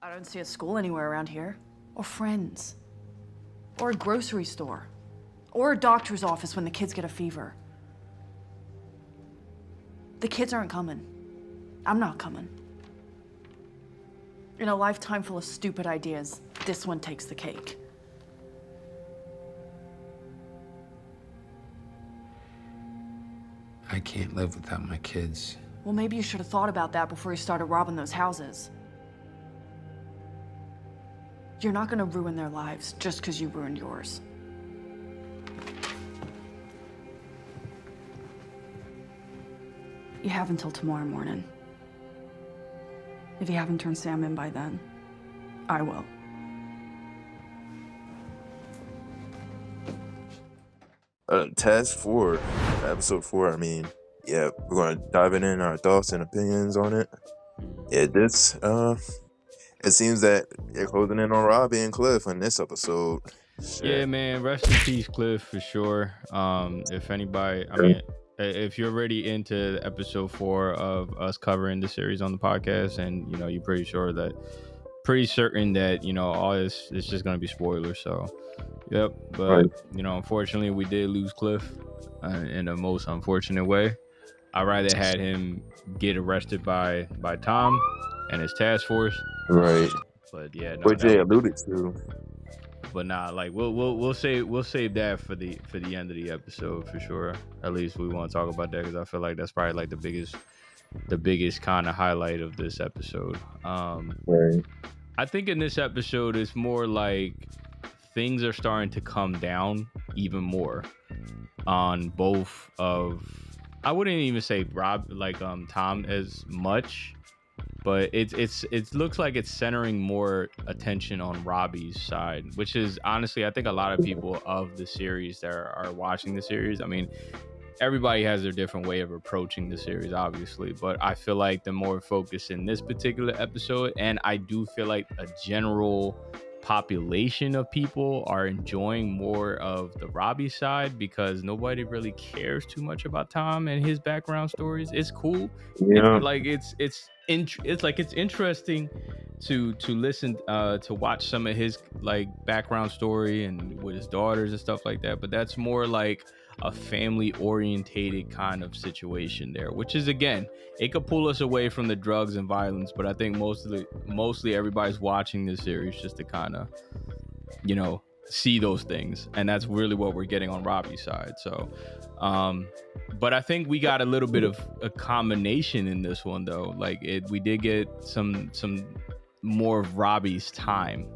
I don't see a school anywhere around here. Or friends. Or a grocery store. Or a doctor's office when the kids get a fever. The kids aren't coming. I'm not coming. In a lifetime full of stupid ideas, this one takes the cake. I can't live without my kids. Well, maybe you should have thought about that before you started robbing those houses. You're not gonna ruin their lives just because you ruined yours. You have until tomorrow morning. If you haven't turned Sam in by then, I will. Task 4, episode 4. I mean, yeah, we're gonna dive in our thoughts and opinions on it. Yeah, this it seems that they're closing in on Robbie and Cliff in this episode. Shit. Yeah, man, rest in peace, Cliff, for sure. If anybody, I mean, if you're already into episode 4 of us covering the series on the podcast, and you know you're pretty certain that you know all this is just gonna be spoilers. So, yep. But Right. you know, unfortunately, we did lose Cliff in the most unfortunate way. I'd rather had him get arrested by Tom and his task force. Right. But yeah, no, Which they alluded to. but nah, like we'll save that for the end of the episode for sure. At least we want to talk about that because I feel like that's probably like the biggest kind of highlight of this episode. Right. I think in this episode it's more like things are starting to come down even more on both of, I wouldn't even say Tom as much, but it looks like it's centering more attention on Robbie's side, which is honestly I think a lot of people of the series that are watching the series, I mean everybody has their different way of approaching the series obviously, but I feel like the more focus in this particular episode, and I do feel like a general population of people are enjoying more of the Robbie side because nobody really cares too much about Tom and his background stories. It's cool. Yeah. It's interesting to listen to watch some of his like background story and with his daughters and stuff like that, but that's more like a family orientated kind of situation there, which is, again, it could pull us away from the drugs and violence, but I think mostly everybody's watching this series just to kind of, you know, see those things, and that's really what we're getting on Robbie's side. So but I think we got a little bit of a combination in this one though. Like we did get some more of Robbie's time,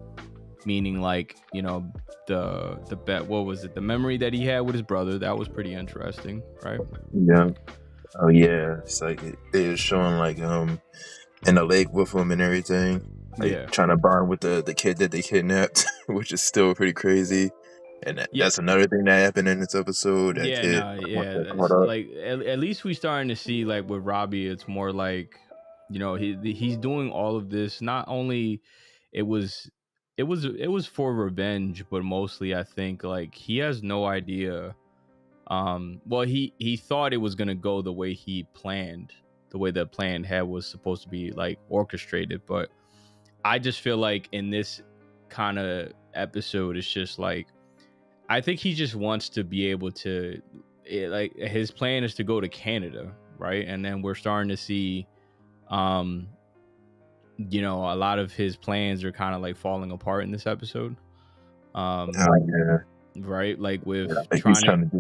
meaning like, you know, the bet, what was it, the memory that he had with his brother, that was pretty interesting, right? Yeah. Oh yeah. It's like they're showing like in the lake with him and everything. Like Yeah. trying to bond with the kid that they kidnapped, which is still pretty crazy. And that's another thing that happened in this episode. That kid, That's, like at least we starting to see like with Robbie, it's more like, you know, he's doing all of this. Not only it was for revenge, but mostly I think like he has no idea. Well, he thought it was gonna go the way he planned, the way the plan was supposed to be like orchestrated. But I just feel like in this kind of episode, it's just like, I think he just wants to be able to, like his plan is to go to Canada, right? And then we're starting to see, you know, a lot of his plans are kind of like falling apart in this episode. yeah. Right, like with trying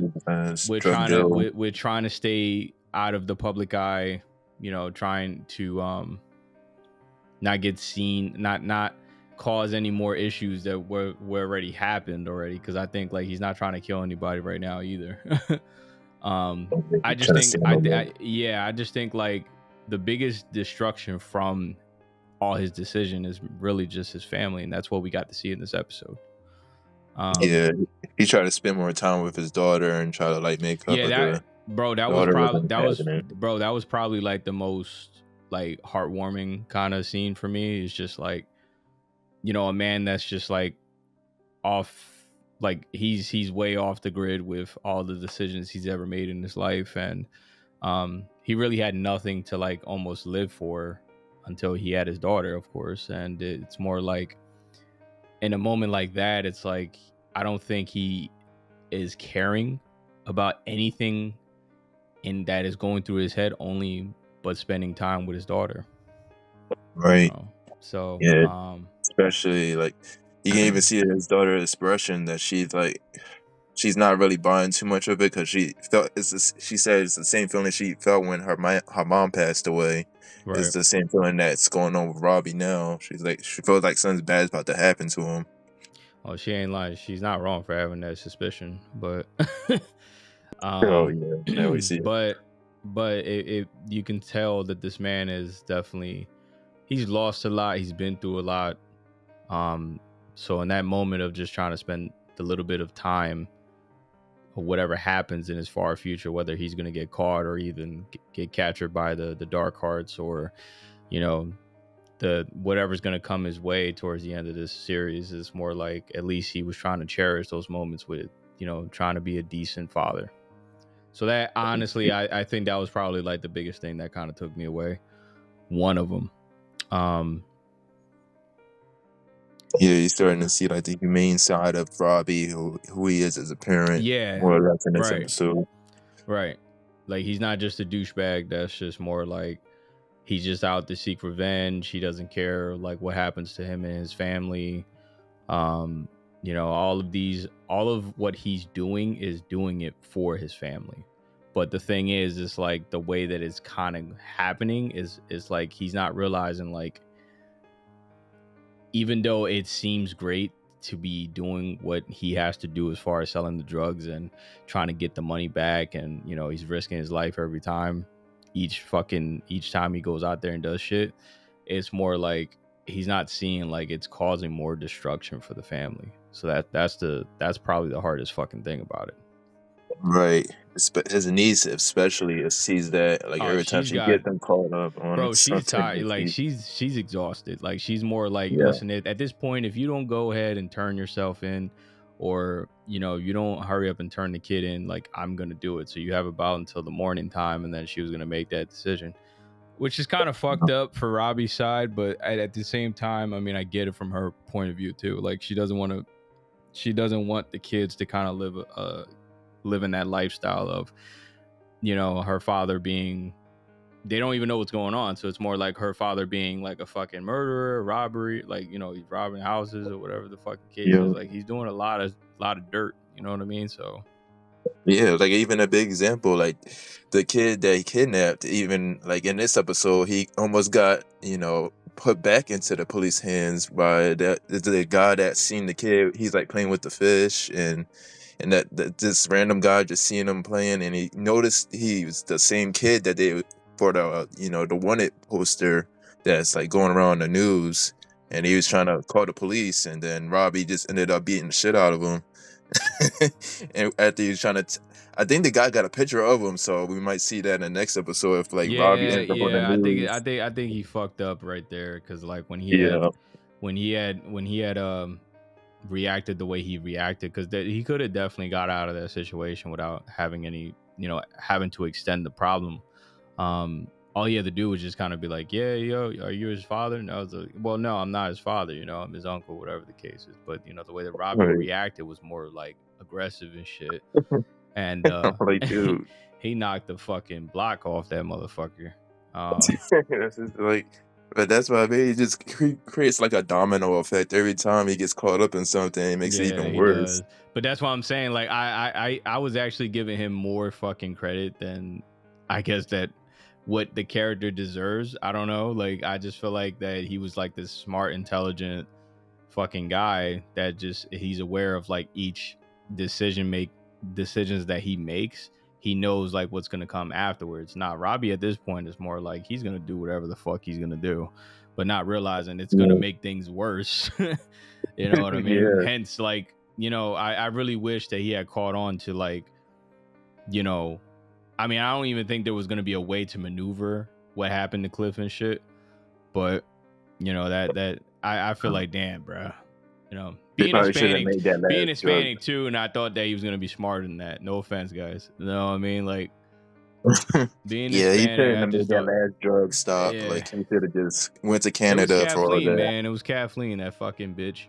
to stay out of the public eye, you know, trying to not get seen, not cause any more issues that were already happened already, because I think like he's not trying to kill anybody right now either. I just think like the biggest destruction from all his decision is really just his family, and that's what we got to see in this episode. Yeah, he tried to spend more time with his daughter and try to like make up. Yeah, that was probably like the most like heartwarming kind of scene for me. It's just like, you know, a man that's just like off, like he's way off the grid with all the decisions he's ever made in his life, and he really had nothing to like almost live for until he had his daughter, of course. And it's more like in a moment like that, it's like I don't think he is caring about anything in that is going through his head only but spending time with his daughter. Right. So Yeah. Especially like you can even see his daughter's expression that she's not really buying too much of it because she said it's the same feeling she felt when her mom passed away. right. It's the same feeling that's going on with Robbie now. She's like she feels like something bad's about to happen to him. Oh, she ain't lying. She's not wrong for having that suspicion, but Oh yeah, now we see it. but you can tell that this man is definitely, he's lost a lot, he's been through a lot. So in that moment of just trying to spend the little bit of time or whatever happens in his far future, whether he's going to get caught or even get captured by the dark hearts, or you know, the whatever's going to come his way towards the end of this series, is more like at least he was trying to cherish those moments with, you know, trying to be a decent father. So that honestly, I think that was probably like the biggest thing that kind of took me away. One of them. Yeah, you're starting to see like the humane side of Robbie, who he is as a parent. Yeah. More or less in this Right. episode. Right. Like he's not just a douchebag. That's just more like he's just out to seek revenge. He doesn't care like what happens to him and his family. You know, all of what he's doing is doing it for his family. But the thing is like the way that it's kind of happening is like he's not realizing, like, even though it seems great to be doing what he has to do as far as selling the drugs and trying to get the money back, and you know, he's risking his life every time, each time he goes out there and does shit, it's more like he's not seeing like it's causing more destruction for the family. So that's probably the hardest fucking thing about it. Right. His niece especially sees that like every time she gets them caught up on bro, she's something. tired. Like she's exhausted. Like she's more like, Yeah. listen, at this point, if you don't go ahead and turn yourself in, or you know, you don't hurry up and turn the kid in, like I'm gonna do it. So you have about until the morning time, and then she was gonna make that decision, which is kind of fucked up for Robbie's side. But at the same time, I mean, I get it from her point of view too. Like she doesn't want the kids to kind of live in that lifestyle of, you know, her father being, they don't even know what's going on. So it's more like her father being like a fucking murderer, robbery, like, you know, he's robbing houses or whatever the fucking case is. Like he's doing a lot of dirt, you know what I mean? So yeah, like even a big example, like the kid that he kidnapped, even like in this episode, he almost got, you know, put back into the police hands by the guy that seen the kid. He's like playing with the fish, and that this random guy just seeing him playing, and he noticed he was the same kid that they for the, you know, the wanted poster that's like going around the news, and he was trying to call the police, and then Robbie just ended up beating the shit out of him. And after he was trying to I think the guy got a picture of him, so we might see that in the next episode if like Robbie ends up on the news. I think he fucked up right there, because like when he had reacted the way he reacted, because he could have definitely got out of that situation without having any, you know, having to extend the problem. All he had to do was just kind of be like, yeah, yo, are you his father? And I was like, well, no, I'm not his father, you know, I'm his uncle, whatever the case is. But you know, the way that Robbie reacted was more like aggressive and shit. And like, dude. he knocked the fucking block off that motherfucker. That's just like, but that's why I mean, it just creates like a domino effect every time he gets caught up in something. It makes it even worse. Does. But that's why I'm saying, like, I was actually giving him more fucking credit than I guess that what the character deserves. I don't know. Like, I just feel like that he was like this smart, intelligent fucking guy that just, he's aware of like each decisions that he makes. He knows like what's gonna come afterwards. Not Robbie at this point is more like he's gonna do whatever the fuck he's gonna do, but not realizing it's gonna make things worse. You know what I mean? Yeah. Hence, like, you know, I really wish that he had caught on to, like, you know, I mean, I don't even think there was gonna be a way to maneuver what happened to Cliff and shit. But you know, that I feel like, damn, bro, you know, being Hispanic too, and I thought that he was gonna be smarter than that. No offense, guys. You know what I mean? Like, Being Yeah, he Hispanic, shouldn't I have made just that thought, last drug stop. yeah, Like he should have just went to it was Canada for all Kathleen, that. man. It was Kathleen, that fucking bitch.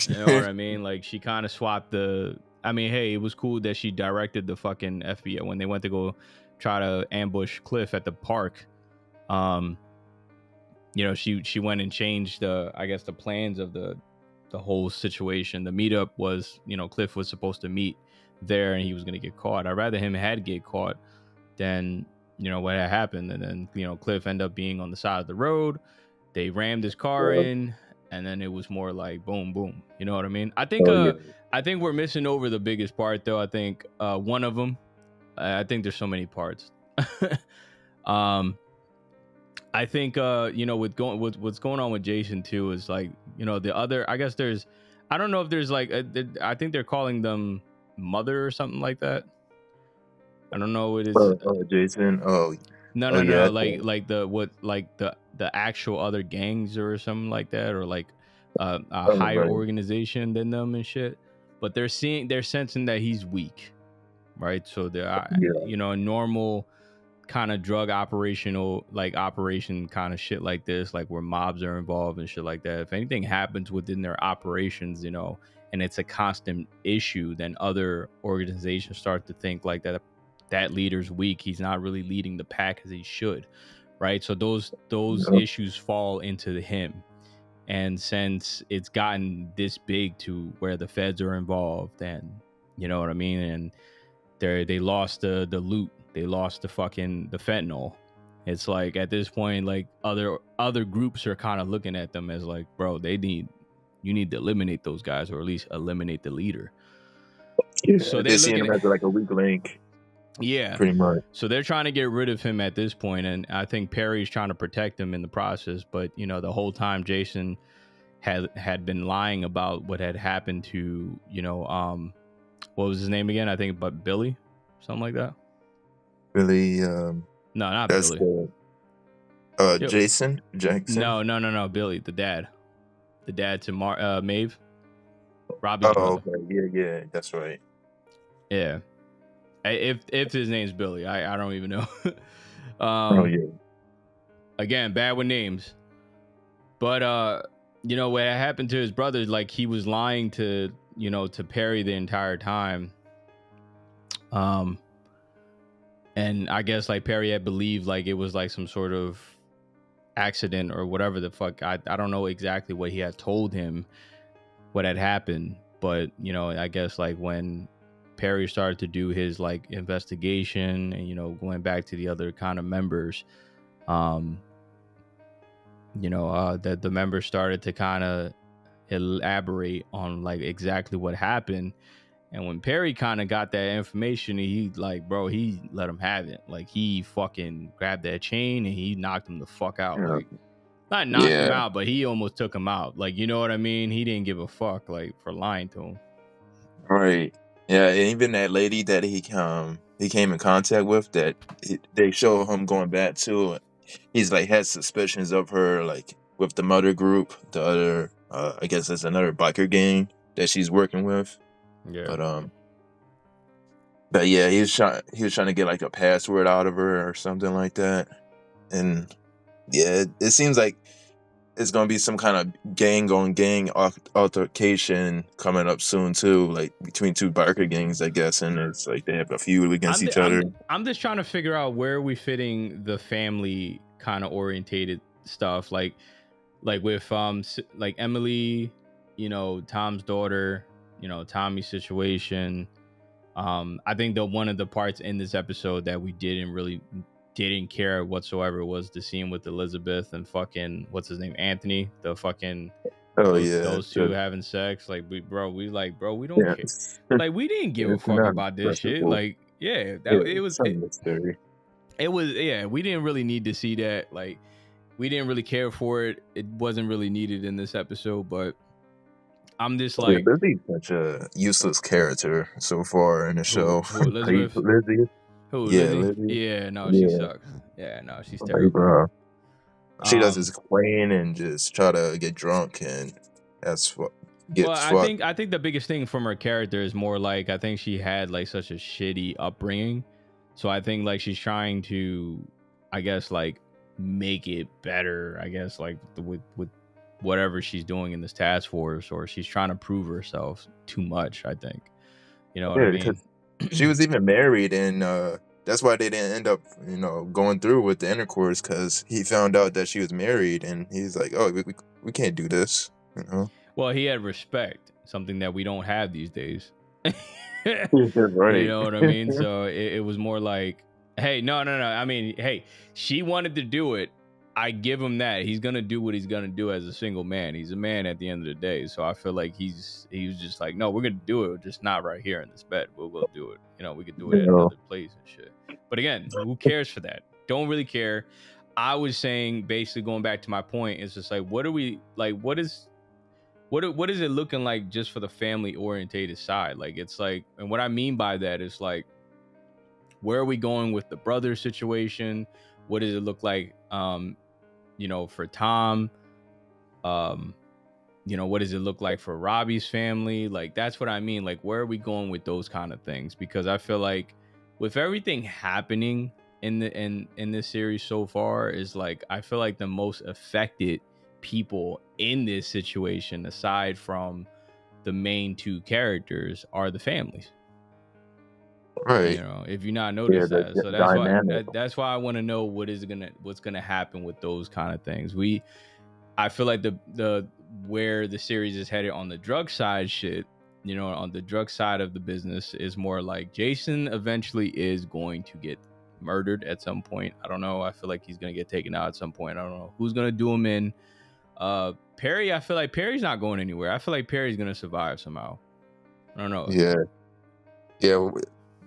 You know what I mean? Like she kind of swapped the. I mean, hey, it was cool that she directed the fucking FBI when they went to go try to ambush Cliff at the park. Um, she went and changed I guess the plans of the whole situation. The meetup was, Cliff was supposed to meet there and he was gonna get caught. I'd rather him had get caught than what had happened. And then Cliff ended up being on the side of the road. They rammed his car Yeah. in, and then it was more like boom, boom. You know what I mean? I think Oh, yeah. I think we're missing over the biggest part though. I think one of them. I think there's so many parts. I think with what's going on with Jason too is like the other. I guess there's. I don't know if there's like. I think they're calling them mother or something like that. I don't know what it is. Jason. No, Yeah. like the actual other gangs or something like that, or like a higher Right. organization than them and shit. But they're sensing that he's weak, right? So they're a normal kind of drug operation kind of shit like this, like where mobs are involved and shit like that. If anything happens within their operations, and it's a constant issue, then other organizations start to think like that leader's weak. He's not really leading the pack as he should, right? So those issues fall into him. And since it's gotten this big to where the feds are involved, and you know what I mean, and they lost the loot, they lost the fentanyl. It's like at this point, like other groups are kind of looking at them as like, bro, you need to eliminate those guys, or at least eliminate the leader. Yeah, So they're seeing him as like a weak link. Yeah, pretty much. So they're trying to get rid of him at this point, and I think Perry's trying to protect him in the process. But the whole time Jason had been lying about what had happened to what was his name again? I think, but Billy, something like that. Billy. No, not that's Billy. Jason Jackson. No. Billy, the dad to Maeve. Robbie's brother. Okay. Yeah, that's right. Yeah. If his name's Billy, I don't even know. Again, bad with names. But what happened to his brother? Like he was lying to Perry the entire time. And I guess like Perry had believed like it was like some sort of accident or whatever the fuck. I don't know exactly what he had told him what had happened, but I guess like when Perry started to do his like investigation and going back to the other kind of members, that the members started to kind of elaborate on like exactly what happened. And when Perry kind of got that information, he like, bro, he let him have it. Like he fucking grabbed that chain and he knocked him the fuck out. Yeah. Like not knocked him out, but he almost took him out. Like, you know what I mean? He didn't give a fuck like for lying to him. Right. Yeah, and even that lady that he came in contact with, that they show him going back to, he's like had suspicions of her, like with the mother group, the other I guess there's another biker gang that she's working with. Yeah. But yeah, he was trying to get like a password out of her or something like that. And yeah, it seems like it's gonna be some kind of gang on gang altercation coming up soon too, like between two biker gangs, I guess, and it's like they have a feud against each other. I'm just trying to figure out where we fitting the family kind of orientated stuff, like with like Emily, Tom's daughter, Tommy's situation. I think that one of the parts in this episode that we didn't care whatsoever was the scene with Elizabeth and fucking what's his name, Anthony, the fucking those two having sex. Like we don't care. Like we didn't give a fuck about this shit. Like it was we didn't really need to see that. Like we didn't really care for it. It wasn't really needed in this episode, but I'm just like, Lizzie's such a useless character so far in the show. Elizabeth? Lizzie? Who, yeah, Lizzie? Yeah, no, she sucks. Yeah, no, she's terrible. Bro. She does is complain and just try to get drunk, and that's what gets fucked. I think the biggest thing from her character is more like I think she had like such a shitty upbringing So I think like she's trying to, I guess, like make it better, I guess, like with whatever she's doing in this task force, or she's trying to prove herself too much, I think. You know what I Yeah, mean? because she was even married, and that's why they didn't end up, going through with the intercourse, because he found out that she was married, and he's like, "Oh, we can't do this," you know. Well, he had respect, something that we don't have these days. Yeah, You right. know what I mean? So it was more like, hey, no. I mean, hey, she wanted to do it. I give him that. He's gonna do what he's gonna do as a single man. He's a man at the end of the day. So I feel like he was just like, no, we're gonna do it, just not right here in this bed. We'll do it. You know, we could do it You at know, another place and shit. But again, who cares for that? Don't really care. I was saying, basically going back to my point, it's just like, what are we like? What is it looking like just for the family orientated side? Like, it's like, and what I mean by that is like, where are we going with the brother situation? What does it look like, for Tom? What does it look like for Robbie's family? Like, that's what I mean. Like, where are we going with those kind of things? Because I feel like with everything happening in this series so far, is like, I feel like the most affected people in this situation, aside from the main two characters, are the families. right? If you not Yeah, noticed that. the So that's why dynamic. that's why I want to know what's gonna happen with those kind of things. I feel like the where the series is headed on the drug side shit, on the drug side of the business, is more like Jason eventually is going to get murdered at some point. I don't know. I feel like he's gonna get taken out at some point. I don't know who's gonna do him in. Perry, I feel like Perry's not going anywhere. I feel like Perry's gonna survive somehow. I don't know. Yeah, yeah.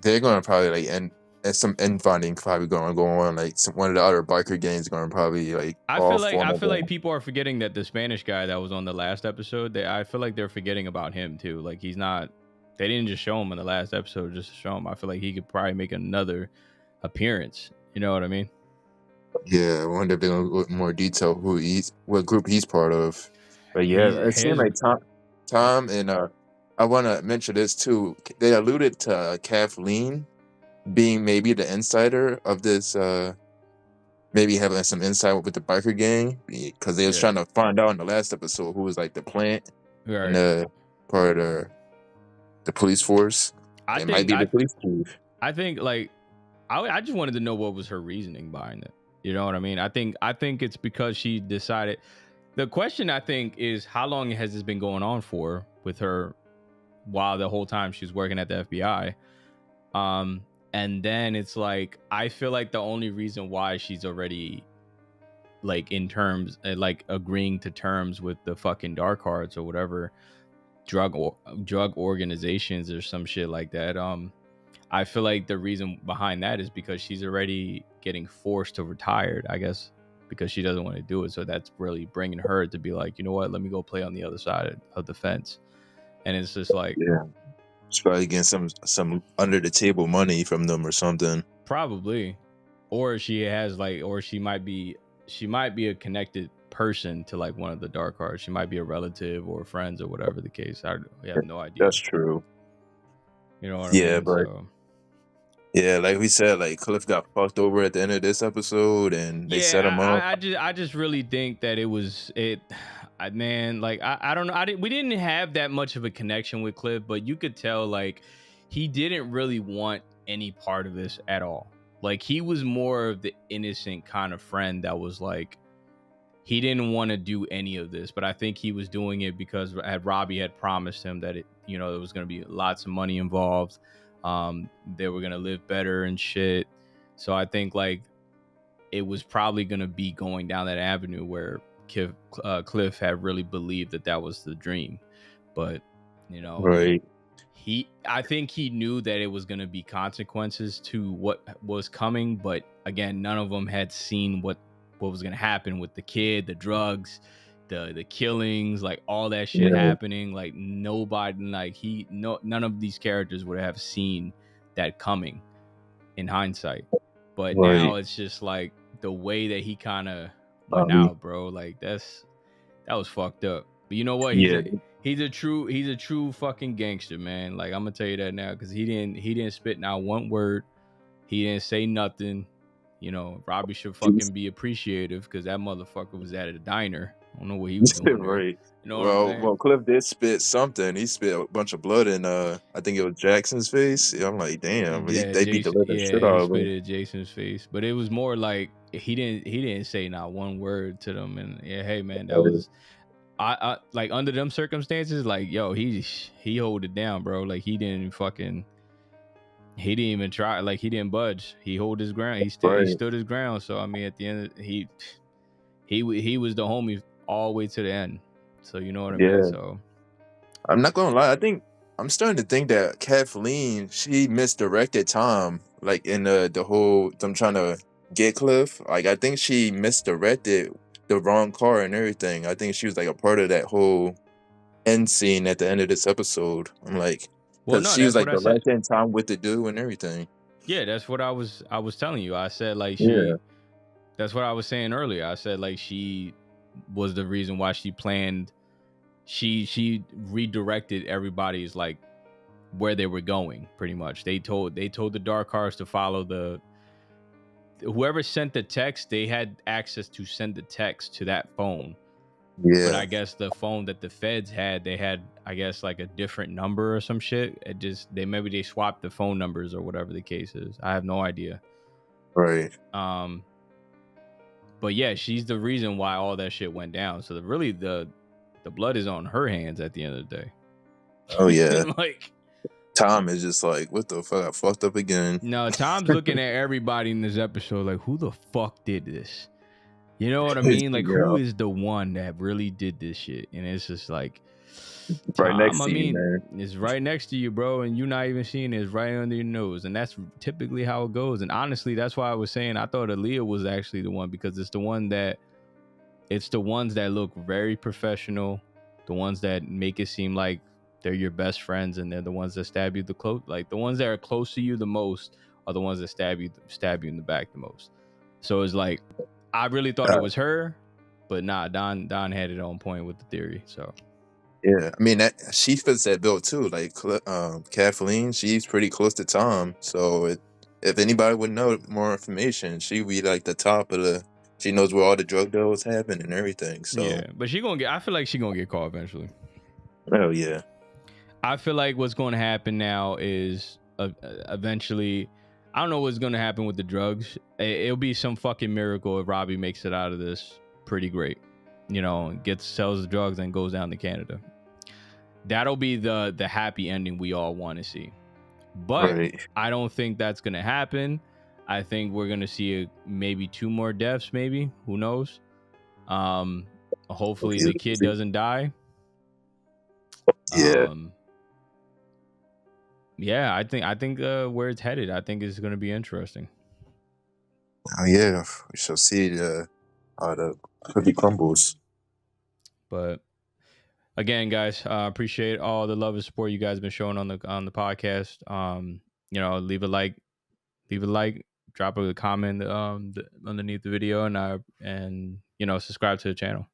They're gonna probably like end. And some infighting probably going to go on. Like one of the other biker gangs going to probably like I feel off like one I of feel like them. people are forgetting that the Spanish guy that was on the last episode, I feel like they're forgetting about him too. Like, he's not. They didn't just show him in the last episode just to show him. I feel like he could probably make another appearance. You know what I mean? Yeah, I wonder if they're gonna go into more detail what group he's part of. But yeah, He's it seemed his. like Tom, and I want to mention this too. They alluded to Kathleen being maybe the insider of this, maybe having some insight with the biker gang, because they was Yeah. trying to find out in the last episode who was like the plant and Right. the part of the police force. I It might think be the police chief. I think like I just wanted to know what was her reasoning behind it. You know what I mean? I think it's because she decided. The question, I think, is how long has this been going on for with her, while the whole time she's working at the FBI. And then it's like, I feel like the only reason why she's already like in terms, like agreeing to terms with the fucking dark hearts or whatever drug organizations or some shit like that. I feel like the reason behind that is because she's already getting forced to retire, I guess, because she doesn't want to do it. So that's really bringing her to be like, you know what, let me go play on the other side of the fence. And it's just like, Yeah, she's probably getting some under the table money from them or something. probably, or she has like, or she might be a connected person to like one of the dark hearts. She might be a relative or friends or whatever the case. We have no idea. That's true. You know what I Yeah, mean? but So yeah, like we said, like Cliff got fucked over at the end of this episode, and they set him yeah, up. I just really think that it was it. Man, like I don't know. We didn't have that much of a connection with Cliff, but you could tell like he didn't really want any part of this at all. Like, he was more of the innocent kind of friend that was like, he didn't want to do any of this, but I think he was doing it because Robbie had promised him that there was going to be lots of money involved. They were going to live better and shit. So I think like it was probably going to be going down that avenue where Cliff had really believed that was the dream. But, Right. I think he knew that it was going to be consequences to what was coming. But again, none of them had seen what was going to happen with the kid, the drugs, the killings, like all that shit happening. Like nobody, like none of these characters would have seen that coming in hindsight. But now it's just like the way that he kind of went out, bro. Like that was fucked up. But you know what? He's a true fucking gangster, man. Like, I'm gonna tell you that now, because he didn't spit not one word. He didn't say nothing. You know, Robbie should fucking be appreciative because that motherfucker was at a diner. I don't know what he was doing there. Right. You know what I'm saying? Well, Cliff did spit something. He spit a bunch of blood in I think it was Jackson's face. I'm like, damn, Yeah, they beat the Jason. living shit Yeah, he out of spit him. it at Jason's face, but it was more like he didn't say not one word to them. And yeah, hey man, that was I like under them circumstances, like yo, he hold it down, bro. Like he didn't even try. Like he didn't budge. He hold his ground. He stood his ground. So I mean, at the end, he was the homie all the way to the end. So you know what I mean. So I'm not gonna lie. I think I'm starting to think that Kathleen, she misdirected Tom, like in the whole them trying to get Cliff. Like I think she misdirected the wrong car and everything. I think she was like a part of that whole end scene at the end of this episode. I'm like, well, because no, she was that's like what I said. directing Tom what to do and everything. Yeah, that's what I was telling you. I said like Yeah. that's what I was saying earlier. I said like she was the reason why she planned. She redirected everybody's like where they were going. Pretty much, they told the dark cars to follow whoever sent the text. They had access to send the text to that phone. Yeah. But I guess the phone that the feds had, they had, I guess, like a different number or some shit. It just maybe they swapped the phone numbers or whatever the case is. I have no idea. Right. But yeah, she's the reason why all that shit went down. So really the blood is on her hands at the end of the day. Oh yeah. Like Tom is just like, what the fuck? I fucked up again. No, Tom's looking at everybody in this episode like, who the fuck did this? You know what I mean? Like, who is the one that really did this shit? And it's just like, Tom, right next to you, man. It's right next to you, bro, and you're not even seeing it. It's right under your nose, and that's typically how it goes. And honestly, that's why I was saying I thought Aaliyah was actually the one, because it's the ones that look very professional, the ones that make it seem like they're your best friends, and they're the ones that stab you the ones that are close to you the most are the ones that stab you in the back the most. So it's like, I really thought it was her, but nah, Don had it on point with the theory. So yeah, I mean she fits that bill too. Like Kathleen, she's pretty close to Tom. So if anybody would know more information, she'd be like the top of the. She knows where all the drug deals happen and everything. So yeah, but I feel like she's gonna get caught eventually. Oh yeah. I feel like what's going to happen now is eventually, I don't know what's going to happen with the drugs. It'll be some fucking miracle if Robbie makes it out of this pretty great. You know, sells the drugs and goes down to Canada. That'll be the happy ending we all want to see. But I don't think that's going to happen. I think we're going to see maybe 2 more deaths, maybe. Who knows? Hopefully the kid doesn't die. Yeah. Yeah, I think where it's headed, I think is going to be interesting. Oh yeah, we shall see how the cookie crumbles. But again, guys, appreciate all the love and support you guys have been showing on the podcast. You know, leave a like, drop a comment underneath the video, and you know, subscribe to the channel.